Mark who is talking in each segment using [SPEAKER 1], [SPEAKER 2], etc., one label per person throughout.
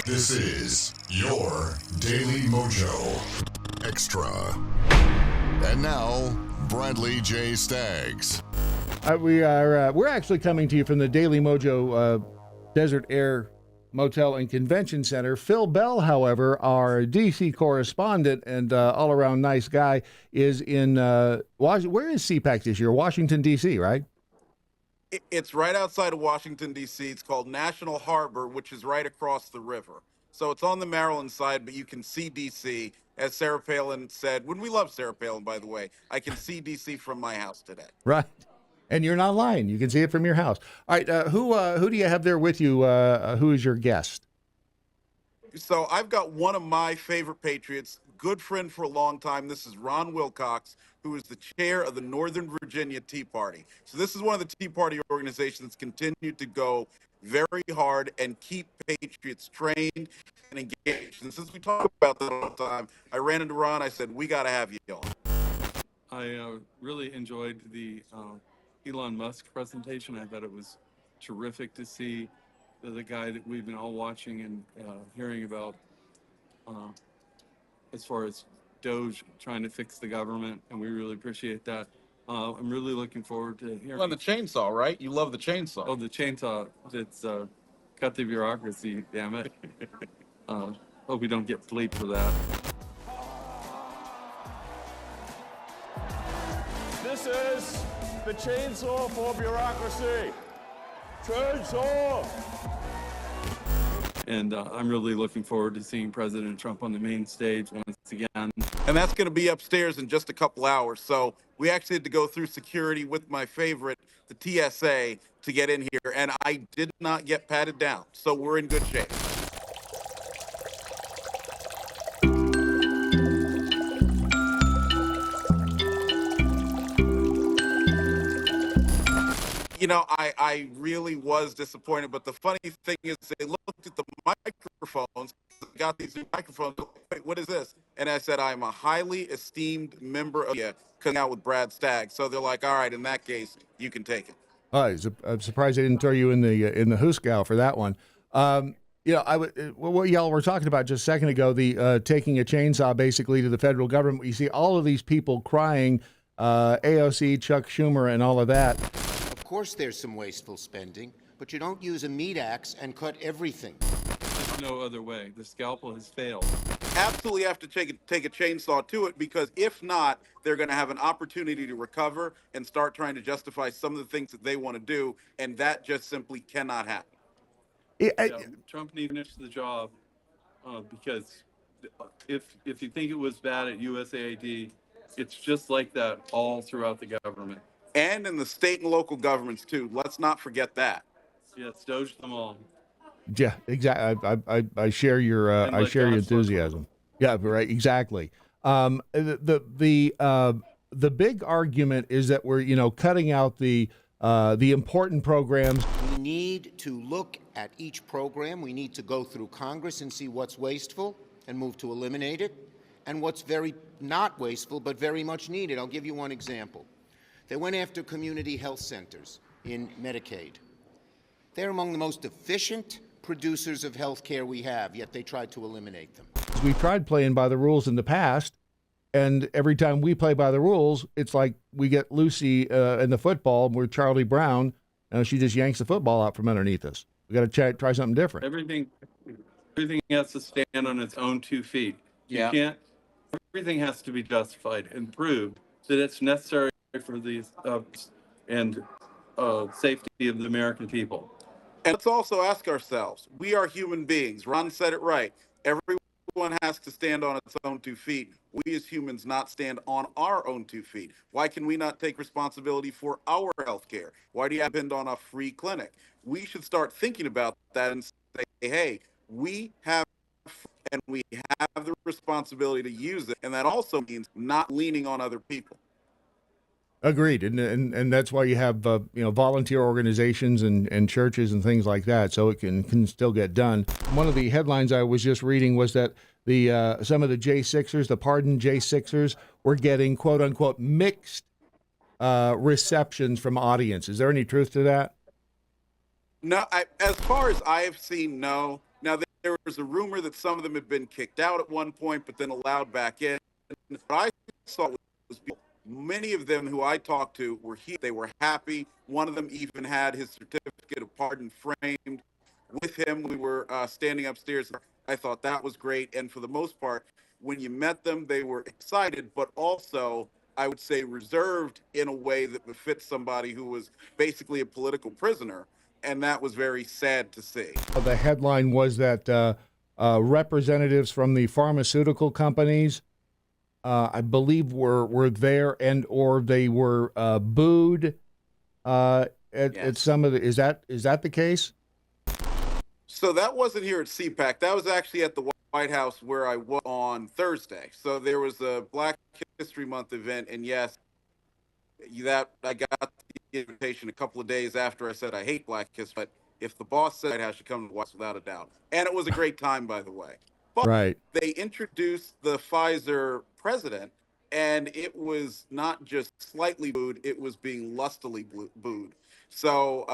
[SPEAKER 1] This is your Daily Mojo Extra. And now, Bradley J. Staggs.
[SPEAKER 2] We're actually coming to you from the Daily Mojo Desert Air Motel and Convention Center. Phil Bell, however, our D.C. correspondent and all-around nice guy, is in Washington. Where is CPAC this year? Washington, D.C., right?
[SPEAKER 3] It's right outside of Washington, D.C. It's called National Harbor, which is right across the river. So it's on the Maryland side, but you can see D.C. As Sarah Palin said, when we love Sarah Palin, by the way, I can see D.C. from my house today.
[SPEAKER 2] Right. And you're not lying. You can see it from your house. All right. Who do you have there with you? Who is your guest?
[SPEAKER 3] So I've got one of my favorite patriots, good friend for a long time. This is Ron Wilcox, who is the chair of the Northern Virginia Tea Party. So this is one of the Tea Party organizations that's continued to go very hard and keep patriots trained and engaged. And since we talk about that all the time, I ran into Ron. I said, we got to have you on.
[SPEAKER 4] I really enjoyed the Elon Musk presentation. I thought it was terrific to see the guy that we've been all watching and hearing about as far as Doge trying to fix the government, and we really appreciate that. I'm really looking forward to hearing.
[SPEAKER 3] On the chainsaw, right? You love the chainsaw.
[SPEAKER 4] Oh, the chainsaw that's cut the bureaucracy, damn it. Hope we don't get fleet for that.
[SPEAKER 5] This is the chainsaw for bureaucracy. Chainsaw!
[SPEAKER 4] And I'm really looking forward to seeing President Trump on the main stage once again.
[SPEAKER 3] And that's going to be upstairs in just a couple hours. So we actually had to go through security with my favorite, the TSA, to get in here. And I did not get patted down. So we're in good shape. You know, I really was disappointed, but the funny thing is they looked at the microphones, got these new microphones, wait, what is this? And I said, I'm a highly esteemed member of the coming out with Brad Staggs. So they're like, all right, in that case, you can take it.
[SPEAKER 2] I'm surprised they didn't throw you in the hooskow for that one. What y'all were talking about just a second ago, the taking a chainsaw basically to the federal government. You see all of these people crying, AOC, Chuck Schumer, and all of that.
[SPEAKER 6] Of course there's some wasteful spending, but you don't use a meat axe and cut everything.
[SPEAKER 4] There's no other way. The scalpel has failed.
[SPEAKER 3] Absolutely have to take a chainsaw to it, because if not, they're going to have an opportunity to recover and start trying to justify some of the things that they want to do, and that just simply cannot happen.
[SPEAKER 4] Trump needs to finish the job because if you think it was bad at USAID, it's just like that all throughout the government.
[SPEAKER 3] And in the state and local governments, too. Let's not forget that.
[SPEAKER 4] Yes, Doge them all.
[SPEAKER 2] Yeah, exactly. I share your enthusiasm. Yeah, right. Exactly. The big argument is that we're cutting out the important programs.
[SPEAKER 6] We need to look at each program. We need to go through Congress and see what's wasteful and move to eliminate it, and what's very not wasteful but very much needed. I'll give you one example. They went after community health centers in Medicaid. They're among the most efficient producers of health care we have, yet they tried to eliminate them.
[SPEAKER 2] We tried playing by the rules in the past, and every time we play by the rules, it's like we get Lucy in the football, and we're Charlie Brown, and she just yanks the football out from underneath us. We got to try something different.
[SPEAKER 4] Everything has to stand on its own 2 feet. You can't. Everything has to be justified and proved that it's necessary for the safety of the American people.
[SPEAKER 3] And let's also ask ourselves, we are human beings. Ron said it right. Everyone has to stand on its own 2 feet. We as humans not stand on our own 2 feet. Why can we not take responsibility for our health care? Why do you depend on a free clinic? We should start thinking about that and say, hey, we have the responsibility to use it. And that also means not leaning on other people.
[SPEAKER 2] Agreed, and that's why you have volunteer organizations and churches and things like that, so it can still get done. One of the headlines I was just reading was that the some of the J6ers, the pardoned J6ers, were getting quote unquote mixed receptions from audience. Is there any truth to that?
[SPEAKER 3] No, as far as I have seen, no. Now there was a rumor that some of them had been kicked out at one point, but then allowed back in. What I saw was many of them who I talked to were here. They were happy. One of them even had his certificate of pardon framed with him. We were standing upstairs. I thought that was great. And for the most part, when you met them, they were excited, but also, I would say, reserved in a way that befits somebody who was basically a political prisoner. And that was very sad to see.
[SPEAKER 2] The headline was that representatives from the pharmaceutical companies, I believe, were there and or they were booed at some of the. Is that the case?
[SPEAKER 3] So that wasn't here at CPAC. That was actually at the White House where I was on Thursday. So there was a Black History Month event, and yes, that I got the invitation a couple of days after I said I hate Black History. But if the boss said I should come to the White House, without a doubt. And it was a great time, by the way. But
[SPEAKER 2] right.
[SPEAKER 3] They introduced the Pfizer president, and it was not just slightly booed; it was being lustily booed. So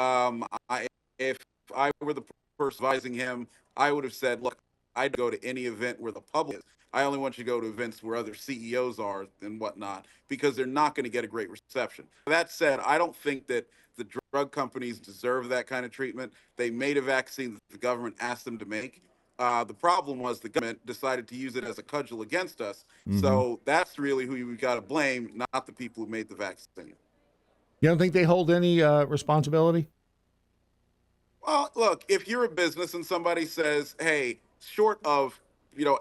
[SPEAKER 3] if I were the person advising him, I would have said, look, I'd go to any event where the public is. I only want you to go to events where other CEOs are and whatnot, because they're not going to get a great reception. That said, I don't think that the drug companies deserve that kind of treatment. They made a vaccine that the government asked them to make. The problem was the government decided to use it as a cudgel against us. Mm-hmm. So that's really who we got to blame, not the people who made the vaccine.
[SPEAKER 2] You don't think they hold any responsibility?
[SPEAKER 3] Well, look, if you're a business and somebody says, hey, short of,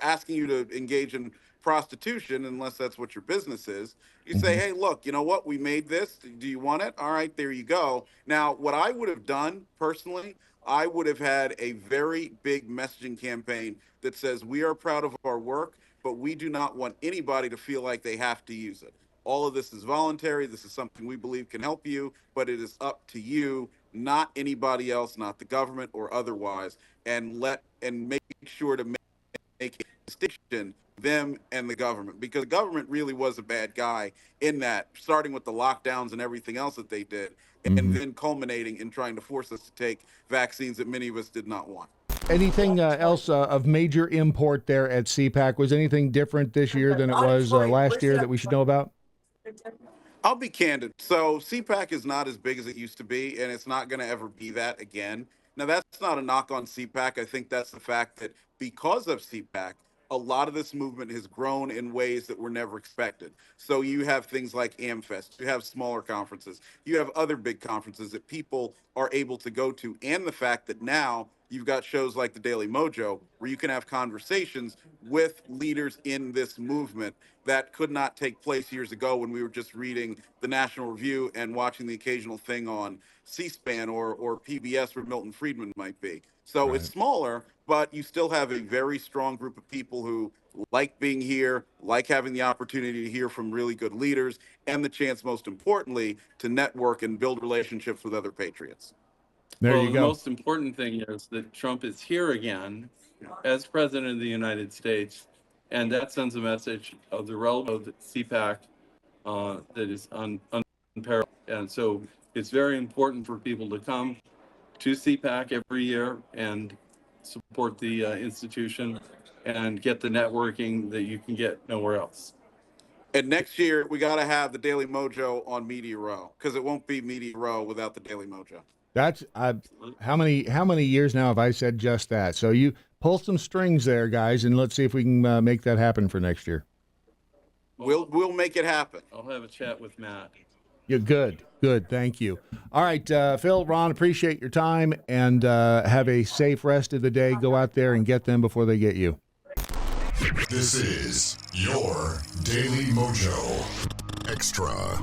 [SPEAKER 3] asking you to engage in prostitution, unless that's what your business is, you say, hey, look, you know what? We made this. Do you want it? All right, there you go. Now, what I would have done personally, I would have had a very big messaging campaign that says we are proud of our work, but we do not want anybody to feel like they have to use it. All of this is voluntary. This is something we believe can help you, but it is up to you, not anybody else, not the government or otherwise, and make sure to make a distinction, them and the government, because the government really was a bad guy in that, starting with the lockdowns and everything else that they did, and then culminating in trying to force us to take vaccines that many of us did not want.
[SPEAKER 2] Anything else of major import there at CPAC? Was anything different this year than it was last year that we should know about?
[SPEAKER 3] I'll be candid. So CPAC is not as big as it used to be, and it's not going to ever be that again. Now, that's not a knock on CPAC. I think that's the fact that because of CPAC, a lot of this movement has grown in ways that were never expected. So you have things like AmFest, you have smaller conferences, you have other big conferences that people are able to go to, and the fact that now you've got shows like the Daily MoJo where you can have conversations with leaders in this movement that could not take place years ago when we were just reading the National Review and watching the occasional thing on C-SPAN or PBS where Milton Friedman might be. So It's smaller, but you still have a very strong group of people who like being here, like having the opportunity to hear from really good leaders, and the chance, most importantly, to network and build relationships with other patriots.
[SPEAKER 2] There you go.
[SPEAKER 4] The most important thing is that Trump is here again as president of the United States, and that sends a message of the relevance of CPAC that is unparalleled. And so it's very important for people to come to CPAC every year and support the institution and get the networking that you can get nowhere else.
[SPEAKER 3] And next year, we got to have the Daily MoJo on Media Row, because it won't be Media Row without the Daily MoJo.
[SPEAKER 2] That's how many years now have I said just that? So you pull some strings there, guys, and let's see if we can make that happen for next year.
[SPEAKER 3] We'll make it happen.
[SPEAKER 4] I'll have a chat with Matt.
[SPEAKER 2] You're good. Thank you. All right, Phil, Ron, appreciate your time, and have a safe rest of the day. Go out there and get them before they get you.
[SPEAKER 1] This is your Daily MoJo Extra.